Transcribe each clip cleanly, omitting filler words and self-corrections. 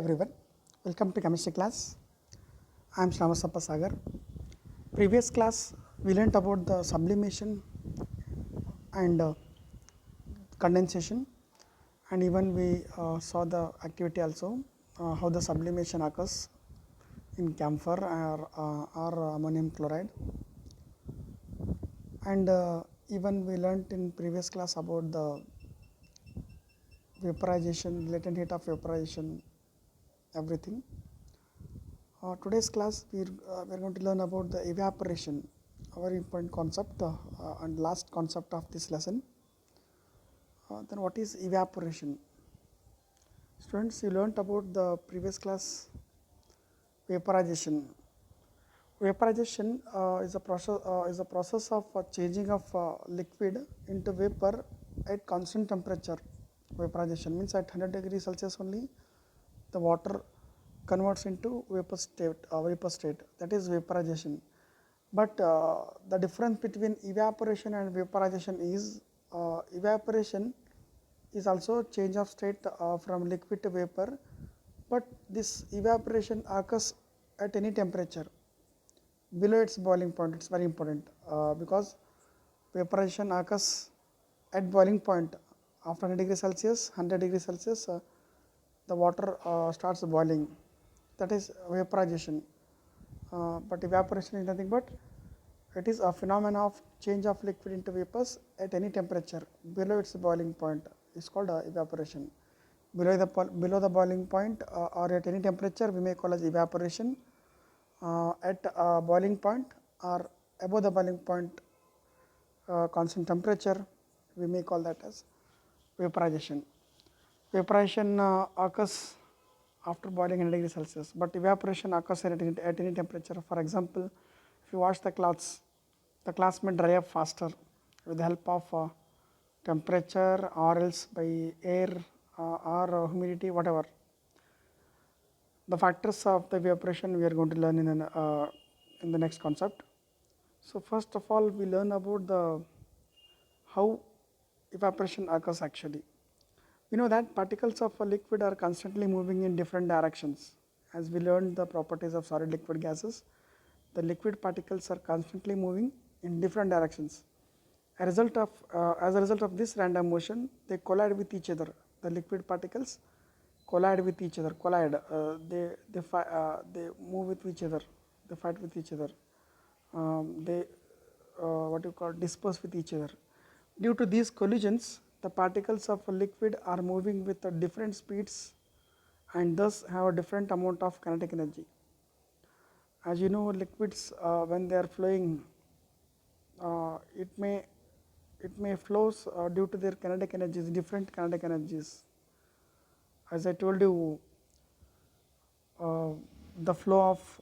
everyone, welcome to chemistry class. I am Shramasappa Sagar. Previous class we learnt about the sublimation and condensation, and even we saw the activity also, how the sublimation occurs in camphor or ammonium chloride, and even we learnt in previous class about the vaporization, latent heat of vaporization, everything. Today's class we are going to learn about the evaporation, a very important concept and last concept of this lesson. Then what is evaporation? Students, you learnt about the previous class vaporization. Vaporization is a process of changing of liquid into vapor at constant temperature. Vaporization means at 100 degrees Celsius only the water converts into vapor state. That is vaporization. But the difference between evaporation and vaporization is evaporation is also change of state from liquid to vapor, but this evaporation occurs at any temperature below its boiling point. It's very important because vaporization occurs at boiling point after 100 degrees Celsius. 100 degrees Celsius the water starts boiling, that is vaporization. But evaporation is nothing but it is a phenomenon of change of liquid into vapors at any temperature below its boiling point is called evaporation. Below the boiling point or at any temperature we may call as evaporation. At boiling point or above the boiling point constant temperature we may call that as vaporization. Vaporization occurs after boiling 100 degrees Celsius, but evaporation occurs at any temperature. For example, if you wash the cloths may dry up faster with the help of temperature or else by air or humidity, whatever. The factors of the evaporation we are going to learn in the next concept. So first of all, we learn about the how evaporation occurs actually. We know that particles of a liquid are constantly moving in different directions. As we learned the properties of solid liquid gases, the liquid particles are constantly moving in different directions. As a result of this random motion, they collide with each other. The liquid particles collide with each other. They move with each other. They fight with each other. They what you call disperse with each other. Due to these collisions, the particles of a liquid are moving with different speeds and thus have a different amount of kinetic energy. As you know, liquids when they are flowing, it may flows due to their kinetic energies, different kinetic energies. As I told you, the flow of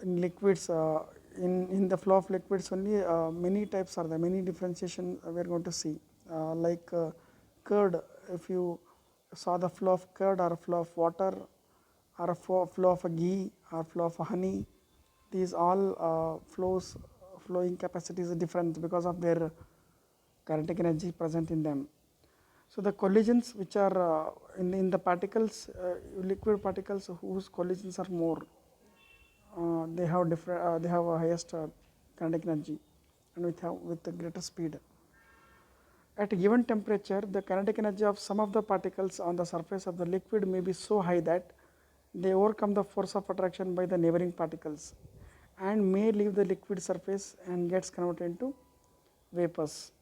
in liquids in the flow of liquids only many types are there, many differentiation we are going to see, like curd. If you saw the flow of curd or a flow of water or a flow of a ghee or flow of a honey, these all flowing capacities are different because of their kinetic energy present in them. So the collisions which are in the particles, liquid particles whose collisions are more, they have a highest kinetic energy and with the greater speed. At a given temperature, the kinetic energy of some of the particles on the surface of the liquid may be so high that they overcome the force of attraction by the neighboring particles and may leave the liquid surface and gets converted into vapors.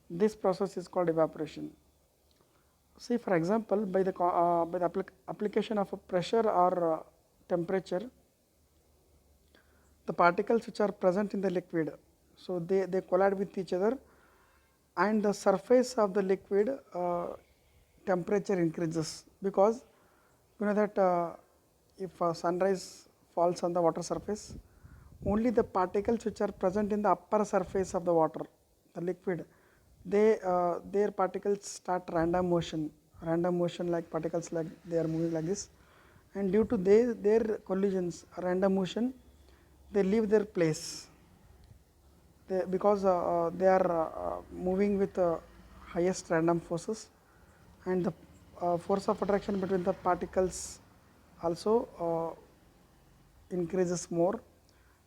This process is called evaporation. See, for example, by the application of a pressure or temperature, the particles which are present in the liquid, so they collide with each other, and the surface of the liquid temperature increases, because you know that if sunrise falls on the water surface, only the particles which are present in the upper surface of the water, the liquid, their particles start random motion like particles, like they are moving like this, and due to their collisions, random motion, they leave their place. Because they are moving with highest random forces, and the force of attraction between the particles also increases more.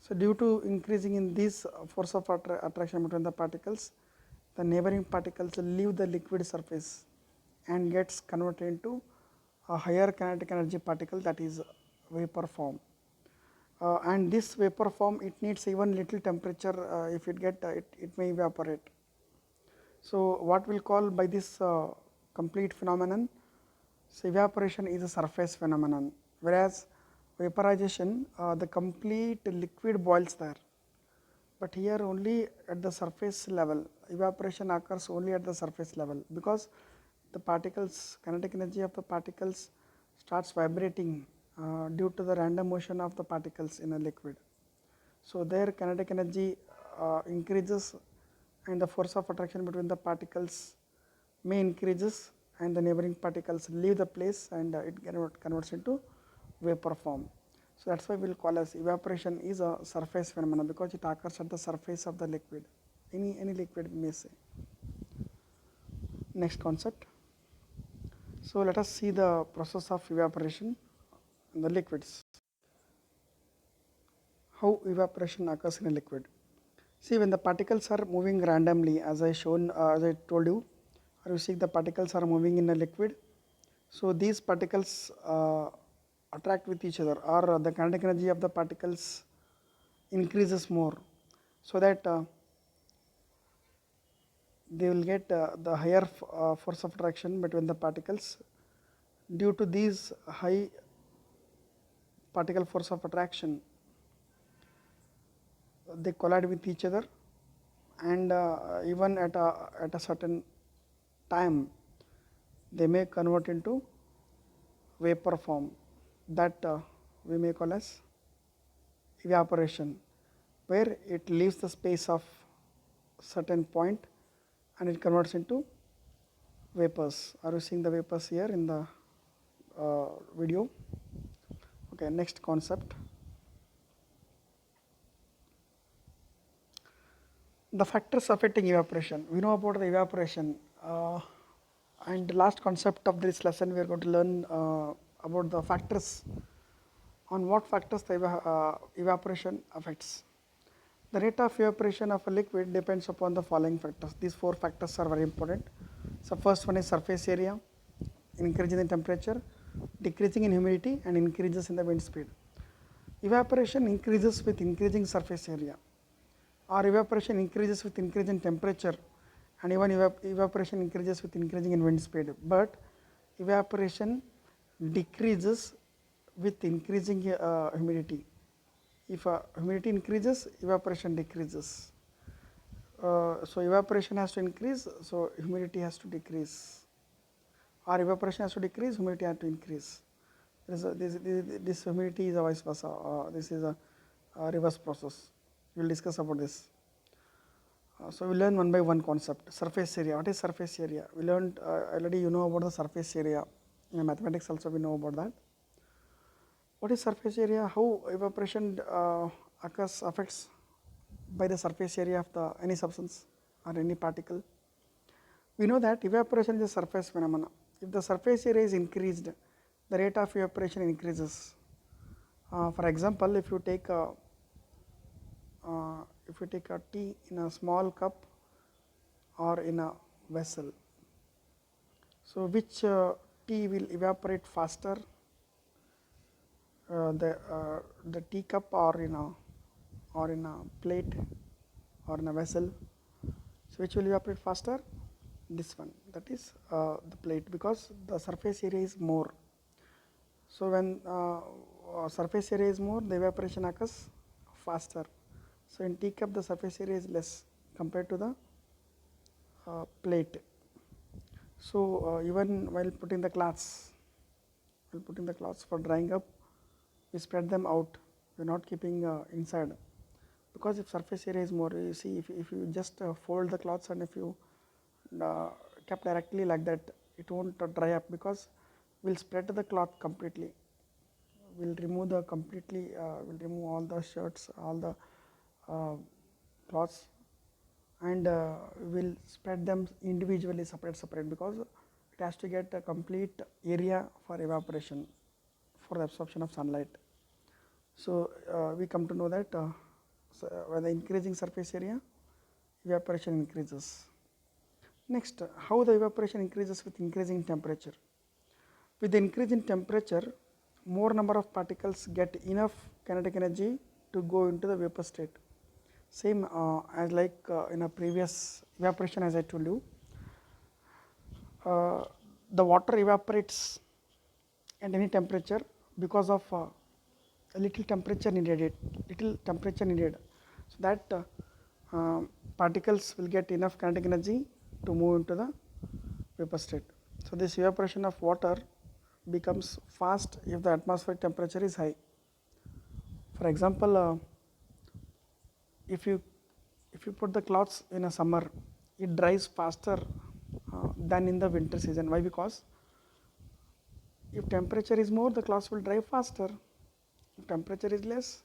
So, due to increasing in this force of attraction between the particles, the neighboring particles leave the liquid surface and gets converted into a higher kinetic energy particle, that is vapor form. And this vapor form, it needs even little temperature, if it get it may evaporate. So, what we will call by this complete phenomenon, so evaporation is a surface phenomenon, whereas vaporization, the complete liquid boils there, but here only at the surface level. Evaporation occurs only at the surface level, because the particles, kinetic energy of the particles starts vibrating due to the random motion of the particles in a liquid. So, their kinetic energy increases, and the force of attraction between the particles may increases, and the neighboring particles leave the place, and it converts into vapor form. So, that is why we will call as evaporation is a surface phenomenon, because it occurs at the surface of the liquid, any liquid we may say. Next concept. So, let us see the process of evaporation in the liquids. How evaporation occurs in a liquid. See, when the particles are moving randomly, as I told you, or you see the particles are moving in a liquid. So, these particles attract with each other, or the kinetic energy of the particles increases more, so that they will get the higher force of attraction between the particles. Due to these high particle force of attraction, they collide with each other, and even at a certain time they may convert into vapor form, that we may call as evaporation, where it leaves the space of certain point and it converts into vapors. Are you seeing the vapors here in the video? Okay, next concept. The factors affecting evaporation. We know about the evaporation, and the last concept of this lesson we are going to learn about the factors, on what factors the evaporation affects. The rate of evaporation of a liquid depends upon the following factors. These four factors are very important. So, first one is surface area, increasing in temperature, decreasing in humidity, and increases in the wind speed. Evaporation increases with increasing surface area, or evaporation increases with increase in temperature, and even evaporation increases with increasing in wind speed, but evaporation decreases with increasing humidity. If humidity increases, evaporation decreases. So, evaporation has to increase, so humidity has to decrease, or evaporation has to decrease, humidity has to increase. This humidity is a vice versa, this is a reverse process. We will discuss about this. So, we learn one by one concept. Surface area. What is surface area? We learned already, you know about the surface area. In mathematics also we know about that. What is surface area? How evaporation affects by the surface area of the any substance or any particle? We know that evaporation is a surface phenomena. If the surface area is increased, the rate of evaporation increases. For example, if you take a tea in a small cup or in a vessel, so which tea will evaporate faster, the teacup or in a plate or in a vessel? So, which will evaporate faster? This one, that is the plate, because the surface area is more. So, when surface area is more, the evaporation occurs faster. So, in teacup the surface area is less compared to the plate. So, even while putting the cloths for drying up, we spread them out, we are not keeping inside, because if surface area is more, you see, if you just fold the cloths and if you kept directly like that, it won't dry up, because we will spread the cloth completely, we will remove we'll remove all the shirts, all the cloths, and we will spread them individually, separate, because it has to get a complete area for evaporation, for the absorption of sunlight. So, we come to know that when the increasing surface area, evaporation increases. Next, how the evaporation increases with increasing temperature. With the increase in temperature, more number of particles get enough kinetic energy to go into the vapor state. Same as like in a previous evaporation, as I told you, the water evaporates at any temperature because of a little temperature needed, so that particles will get enough kinetic energy to move into the vapor state. So, this evaporation of water becomes fast if the atmospheric temperature is high. For example, if you put the clothes in a summer, it dries faster than in the winter season. Why? Because if temperature is more, the cloths will dry faster. If temperature is less,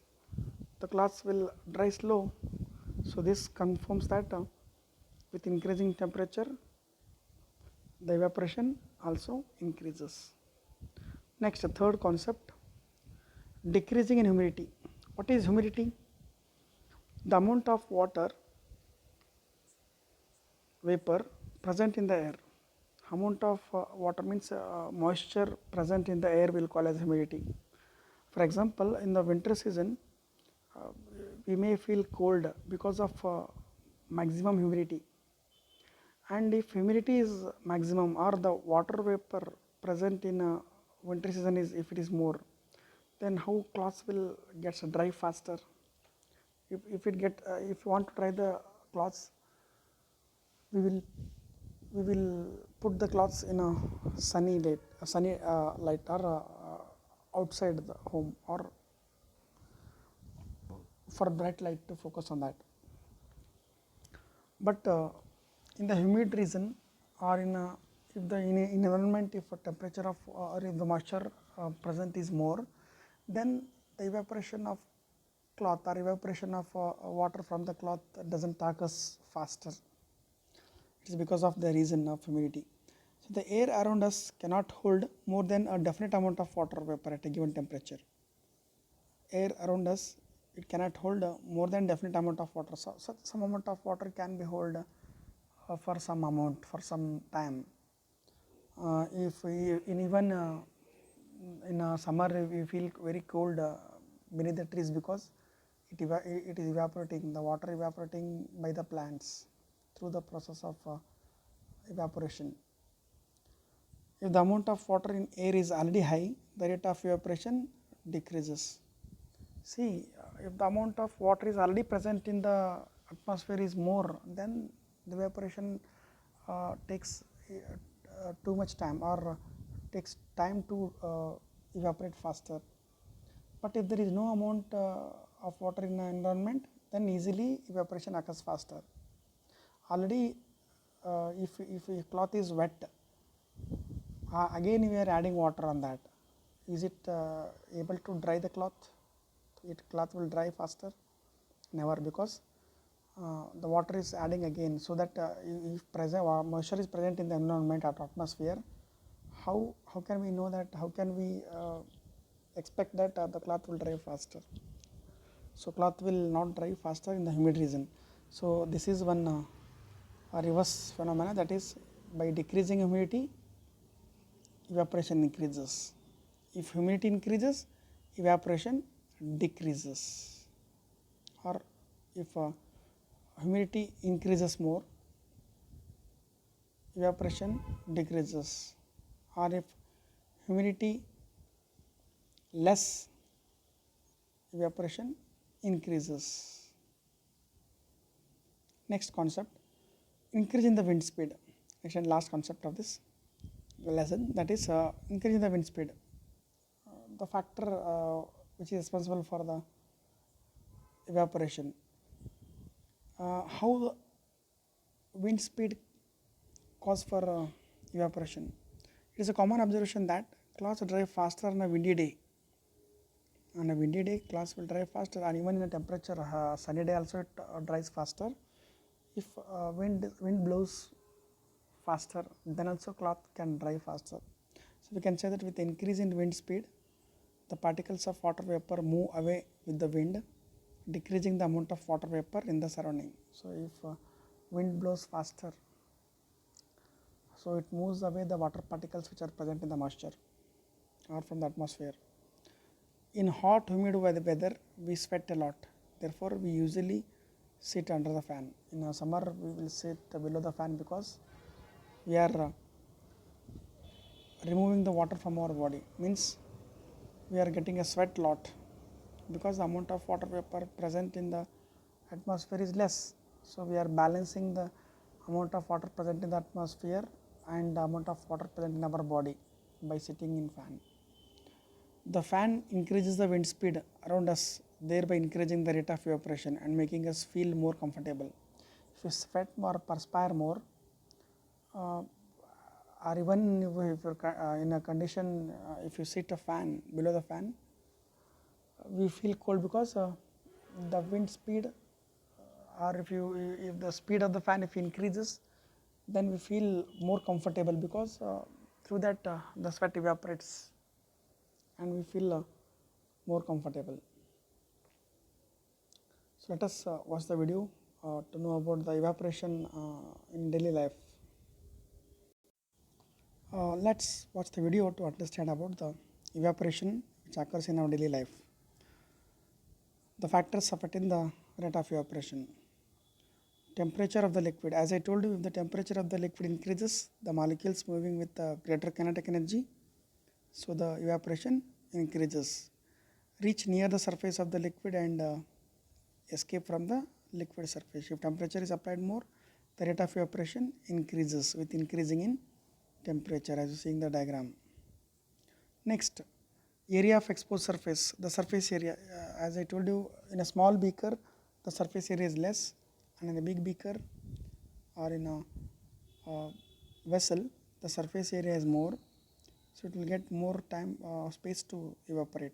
the cloths will dry slow. So, this confirms that with increasing temperature, the evaporation also increases. Next, a third concept, decreasing in humidity. What is humidity? The amount of water vapor present in the air. Amount of water means moisture present in the air will call as humidity. For example, in the winter season, we may feel cold because of maximum humidity, and if humidity is maximum or the water vapor present in winter season is, if it is more, then how cloths will get dry faster. If you want to dry the cloths, we will put the cloths in a sunny light or outside the home, or for bright light to focus on that. But in the humid region, or in environment, if a temperature of or if the moisture present is more, then the evaporation of cloth or evaporation of water from the cloth doesn't occurs faster. It is because of the reason of humidity. So, the air around us cannot hold more than a definite amount of water vapor at a given temperature. Air around us, it cannot hold more than definite amount of water. So, some amount of water can be held for some amount, for some time. If we, in even in summer we feel very cold beneath the trees, because it is evaporating, the water evaporating by the plants through the process of evaporation. If the amount of water in air is already high, the rate of evaporation decreases. See, if the amount of water is already present in the atmosphere is more, then the evaporation takes too much time, or takes time to evaporate faster. But if there is no amount of water in the environment, then easily evaporation occurs faster. Already if a cloth is wet, again we are adding water on that. Is it able to dry the cloth? Cloth will dry faster? Never, because the water is adding again. So that if moisture is present in the environment or atmosphere, how can we know that, how can we expect that the cloth will dry faster? So, cloth will not dry faster in the humid region. So, this is one reverse phenomena, that is, by decreasing humidity, evaporation increases. If humidity increases, evaporation decreases, or if humidity increases more, evaporation decreases, or if humidity less, evaporation increases. Next concept, increase in the wind speed. Next and last concept of this lesson, that is increase in the wind speed. The factor which is responsible for the evaporation. How the wind speed cause for evaporation? It is a common observation that clouds dry faster on a windy day. On a windy day, clouds will dry faster, and even in a temperature sunny day also it dries faster. If wind blows faster, then also cloth can dry faster. So, we can say that with increase in wind speed, the particles of water vapor move away with the wind, decreasing the amount of water vapor in the surrounding. So, if wind blows faster, so it moves away the water particles which are present in the moisture or from the atmosphere. In hot humid weather we sweat a lot, therefore we usually sit under the fan. In summer we will sit below the fan because we are removing the water from our body, means we are getting a sweat lot because the amount of water vapor present in the atmosphere is less. So, we are balancing the amount of water present in the atmosphere and the amount of water present in our body by sitting in fan. The fan increases the wind speed around us, thereby increasing the rate of evaporation and making us feel more comfortable. If you sweat more, perspire more, or even if you're in a condition, if you sit a fan below the fan, we feel cold because the wind speed, or if the speed of the fan if increases, then we feel more comfortable because through that the sweat evaporates and we feel more comfortable. So let us watch the video to know about the evaporation in daily life. Let's watch the video to understand about the evaporation which occurs in our daily life. The factors affecting the rate of evaporation. Temperature of the liquid. As I told you, if the temperature of the liquid increases, the molecules moving with greater kinetic energy, so the evaporation increases. Reach near the surface of the liquid and escape from the liquid surface. If temperature is applied more, the rate of evaporation increases with increasing in temperature, as you see in the diagram. Next, area of exposed surface, the surface area. As I told you, in a small beaker the surface area is less, and in a big beaker or in a vessel the surface area is more, so it will get more time space to evaporate.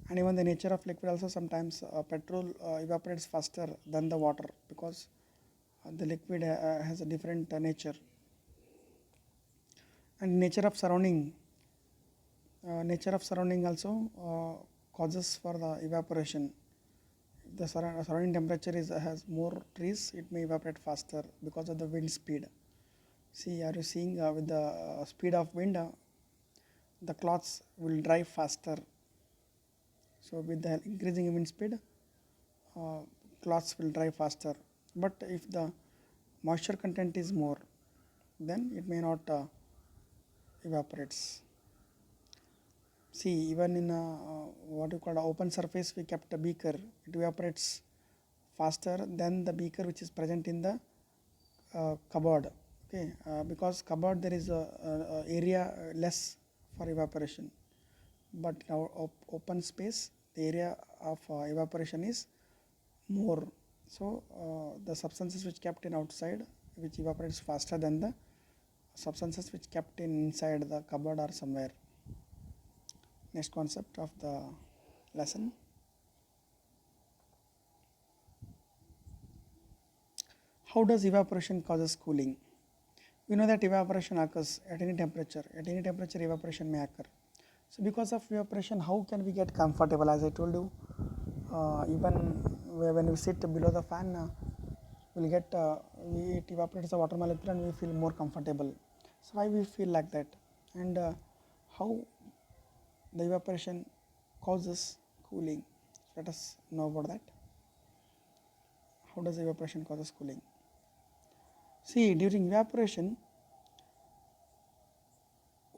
And even the nature of liquid also, sometimes petrol evaporates faster than the water because the liquid has a different nature. And nature of surrounding also causes for the evaporation. If the surrounding temperature has more trees, it may evaporate faster because of the wind speed. See, are you seeing with the speed of wind, the cloths will dry faster. So with the increasing wind speed, cloths will dry faster. But if the moisture content is more, then it may not evaporates. See, even in what you call an open surface, we kept a beaker, it evaporates faster than the beaker which is present in the cupboard. Okay, because cupboard there is a area less for evaporation, but in our open space the area of evaporation is more. So the substances which kept in outside which evaporates faster than the substances which kept inside the cupboard or somewhere. Next concept of the lesson. How does evaporation causes cooling? We know that evaporation occurs at any temperature. At any temperature evaporation may occur. So because of evaporation, how can we get comfortable? As I told you, even when we sit below the fan, we'll get it evaporates the water molecule and we feel more comfortable. So why we feel like that, and how the evaporation causes cooling? Let us know about that. How does evaporation causes cooling? See, during evaporation,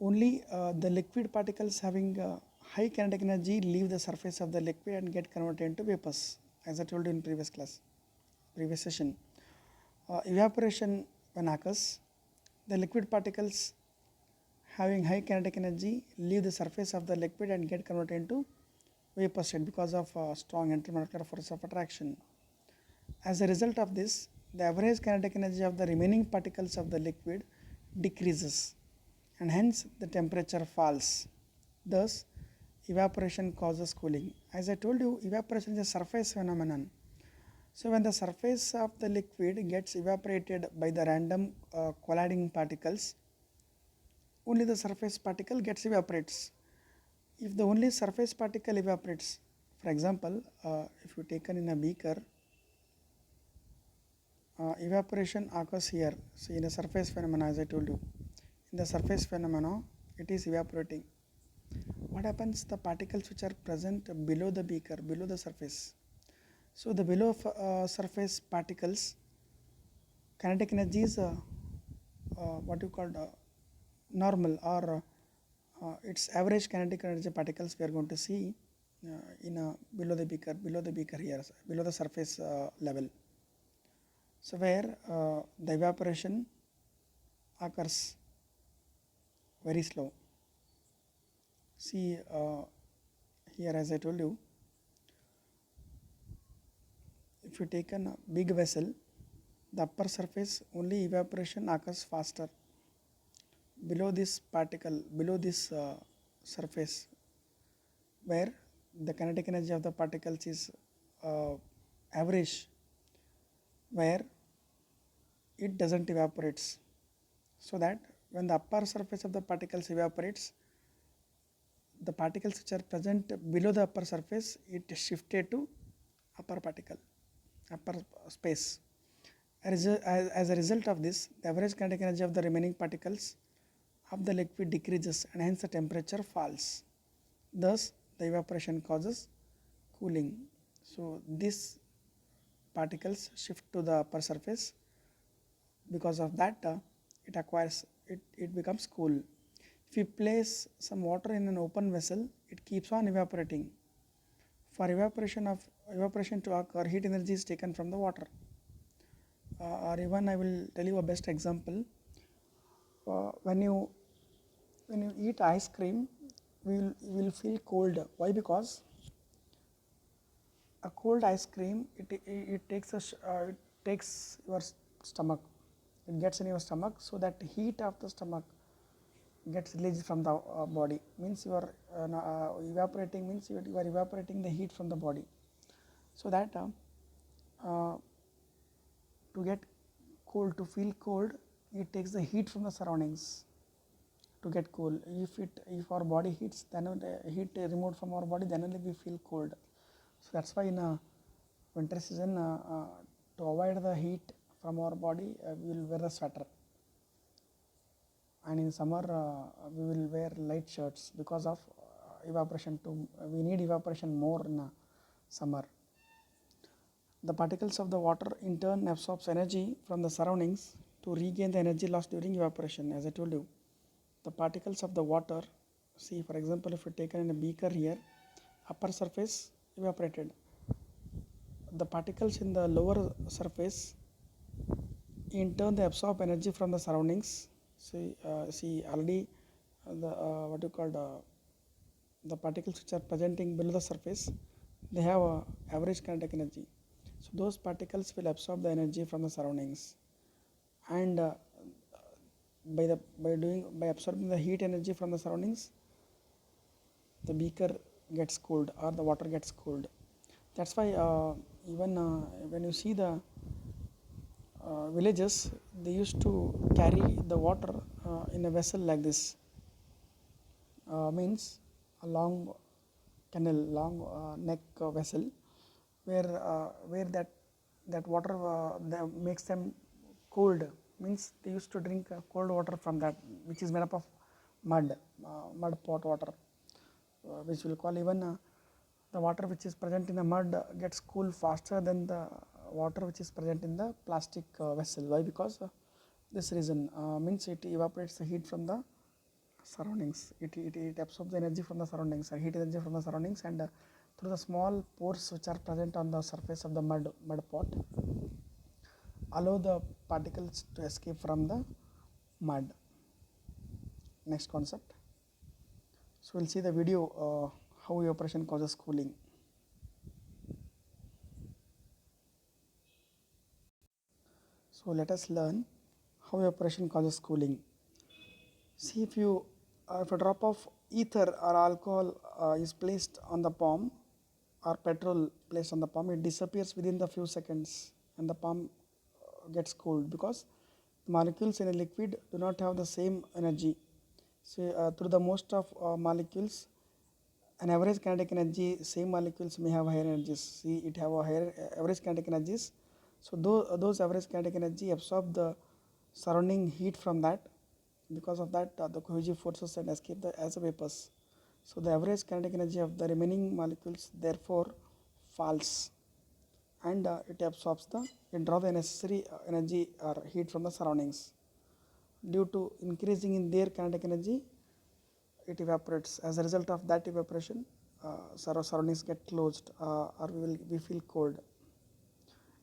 only the liquid particles having high kinetic energy leave the surface of the liquid and get converted into vapors, as I told you in previous session. Evaporation when occurs, the liquid particles having high kinetic energy leave the surface of the liquid and get converted into vapor state because of strong intermolecular force of attraction. As a result of this, the average kinetic energy of the remaining particles of the liquid decreases, and hence the temperature falls. Thus, evaporation causes cooling. As I told you, evaporation is a surface phenomenon. So when the surface of the liquid gets evaporated by the random colliding particles, only the surface particle gets evaporates. if the only surface particle evaporates, for example, if you taken in a beaker, evaporation occurs here. See, in the surface phenomena, as I told you, in the surface phenomena, it is evaporating. What happens? The particles which are present below the beaker, below the surface. So the below surface particles, kinetic energy is what you call normal, or its average kinetic energy particles we are going to see in below the beaker here, below the surface level. So where the evaporation occurs very slow. See here, as I told you, if you take a big vessel, the upper surface only evaporation occurs faster. Below this particle, below this surface, where the kinetic energy of the particles is average, where it doesn't evaporates. So that when the upper surface of the particles evaporates, the particles which are present below the upper surface, it is shifted to upper particle, upper space. As a result of this, the average kinetic energy of the remaining particles of the liquid decreases and hence the temperature falls. Thus, the evaporation causes cooling. So, these particles shift to the upper surface. Because of that, it becomes cool. If you place some water in an open vessel, it keeps on evaporating. For evaporation to occur, heat energy is taken from the water. Or even I will tell you a best example. When you eat ice cream, you will feel cold. Why? Because a cold ice cream, it takes your stomach. It gets in your stomach, so that heat of the stomach gets released from the body. Means you are evaporating. Means you are evaporating the heat from the body. So that to get cold, to feel cold, it takes the heat from the surroundings to get cool. If our body heats, then heat removed from our body, then only we feel cold. So that's why in winter season, to avoid the heat from our body, we will wear a sweater. And in summer, we will wear light shirts because of evaporation. We need evaporation more in summer. The particles of the water in turn absorbs energy from the surroundings to regain the energy lost during evaporation. As I told you, the particles of the water, see, for example, if you taken in a beaker here, upper surface evaporated. The particles in the lower surface, in turn, they absorb energy from the surroundings. See already the what you called the particles which are presenting below the surface, they have average kinetic energy. So those particles will absorb the energy from the surroundings, and by absorbing the heat energy from the surroundings, the beaker gets cooled or the water gets cooled. That's why even when you see the villages, they used to carry the water in a vessel like this. Means a long canal, long neck vessel, where that water that makes them cold. Means they used to drink cold water from that, which is made up of mud pot water, which will call even the water which is present in the mud gets cool faster than the water which is present in the plastic vessel. Why? Because this reason, means it evaporates the heat from the surroundings. It absorbs the energy from the surroundings, heat energy from the surroundings, and through the small pores which are present on the surface of the mud pot, allow the particles to escape from the mud. Next concept. So we'll see the video how evaporation causes cooling. So let us learn how evaporation causes cooling. See, if a drop of ether or alcohol is placed on the palm, or petrol placed on the palm, it disappears within the few seconds, and the palm gets cooled because molecules in a liquid do not have the same energy. So through the most of molecules, an average kinetic energy, same molecules may have higher energies. See, it have a higher average kinetic energies. So those average kinetic energy absorb the surrounding heat from that. Because of that, the cohesive forces and escape as vapors. So the average kinetic energy of the remaining molecules therefore falls, and it draw the necessary energy or heat from the surroundings. Due to increasing in their kinetic energy, it evaporates. As a result of that evaporation, surroundings get closed, or we feel cold.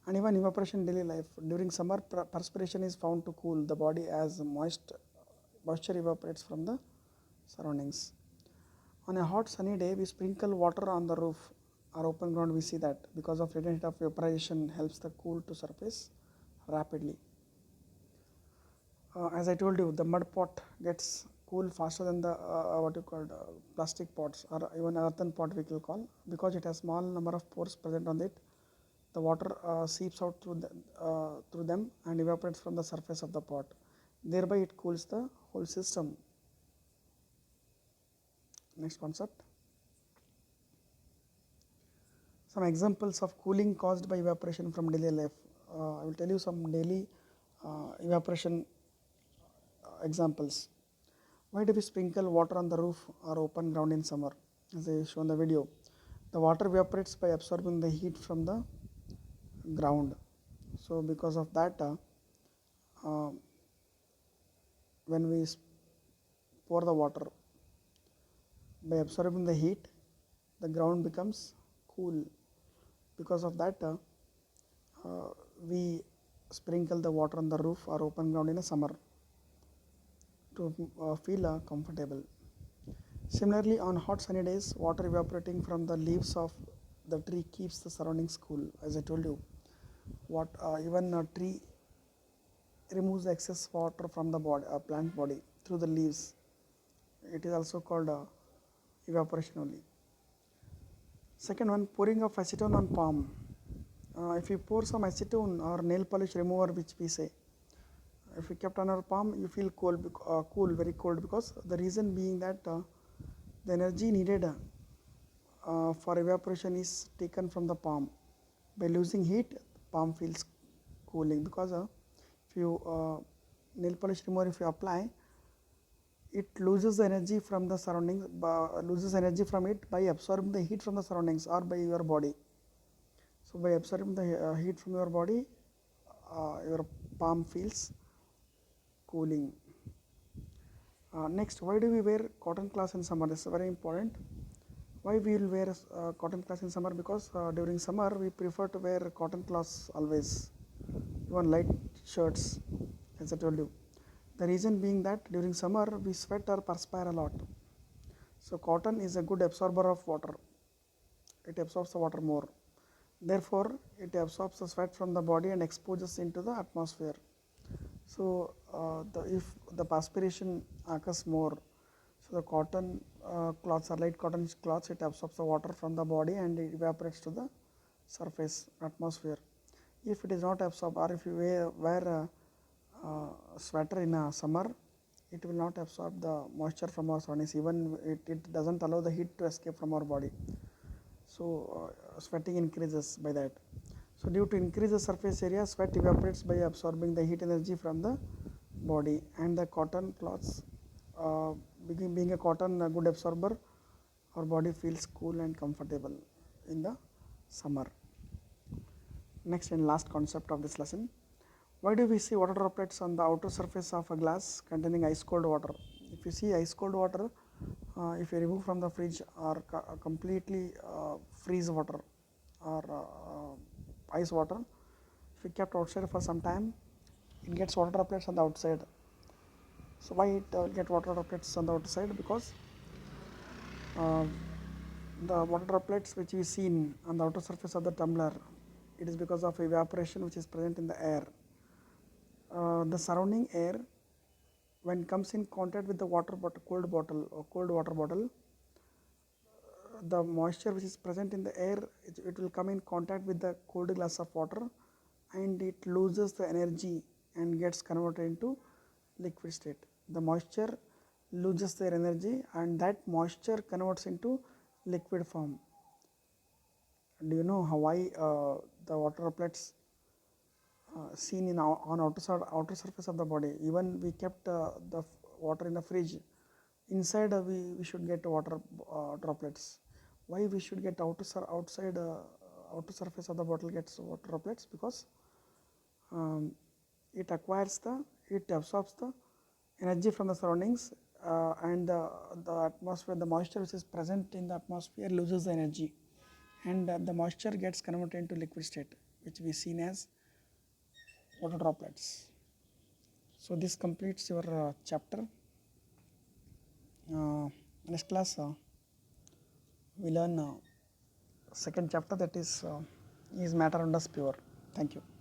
And even evaporation in daily life. During summer, perspiration is found to cool the body as moisture evaporates from the surroundings. On a hot sunny day, we sprinkle water on the roof or open ground. We see that because of rate of evaporation helps the cool to surface rapidly. As I told you, the mud pot gets cool faster than the what you call plastic pots or even earthen pot we will call, because it has small number of pores present on it. The water seeps out through them and evaporates from the surface of the pot. Thereby, it cools the whole system. Next concept. Some examples of cooling caused by evaporation from daily life. I will tell you some daily evaporation examples. Why do we sprinkle water on the roof or open ground in summer? As I show in the video, the water evaporates by absorbing the heat from the ground. So because of that, uh, when we pour the water, by absorbing the heat, the ground becomes cool. Because of that, we sprinkle the water on the roof or open ground in a summer to feel comfortable. Similarly, on hot sunny days, water evaporating from the leaves of the tree keeps the surroundings cool. As I told you, even a tree removes excess water from the plant body through the leaves. It is also called evaporation only. Second one, pouring of acetone on palm. If you pour some acetone or nail polish remover, which we say, if you kept on our palm, you feel cool, very cold, because the reason being that the energy needed for evaporation is taken from the palm. By losing heat, palm feels cooling, because if you nail polish remover, if you apply, it loses the energy from the surroundings, loses energy from it by absorbing the heat from the surroundings or by your body. So by absorbing the heat from your body, your palm feels cooling. Next, why do we wear cotton cloths in summer? This is very important. Why we will wear cotton cloths in summer? Because during summer we prefer to wear cotton cloths always, even light shirts, as I told you. The reason being that during summer we sweat or perspire a lot. So cotton is a good absorber of water. It absorbs the water more. Therefore, it absorbs the sweat from the body and exposes into the atmosphere. So if the perspiration occurs more, so the cotton cloths or light cotton cloths, it absorbs the water from the body and it evaporates to the surface atmosphere. If it is not absorbed, or if you wear a sweater in summer, it will not absorb the moisture from our surroundings. Even it doesn't allow the heat to escape from our body. So sweating increases by that. So due to increase the surface area, sweat evaporates by absorbing the heat energy from the body, and the cotton cloths, being a cotton a good absorber, our body feels cool and comfortable in the summer. Next and last concept of this lesson. Why do we see water droplets on the outer surface of a glass containing ice cold water? If you see ice cold water, if you remove from the fridge or completely freeze water or ice water, if you kept outside for some time, it gets water droplets on the outside. So why it get water droplets on the outside? Because the water droplets which we seen on the outer surface of the tumbler, it is because of evaporation which is present in the air. The surrounding air, when comes in contact with the cold water bottle, the moisture which is present in the air, it will come in contact with the cold glass of water, and it loses the energy and gets converted into liquid state. The moisture loses their energy, and that moisture converts into liquid form. Do you know how why the water droplets seen in on outer surface of the body? Even we kept the water in the fridge, inside we should get water droplets. Why we should get outside outer surface of the bottle gets water droplets? Because it acquires it absorbs the energy from the surroundings, and the atmosphere, the moisture which is present in the atmosphere loses the energy, and the moisture gets converted into liquid state, which we seen as water droplets. So this completes your chapter. Next class we learn second chapter, that is matter under pure. Thank you.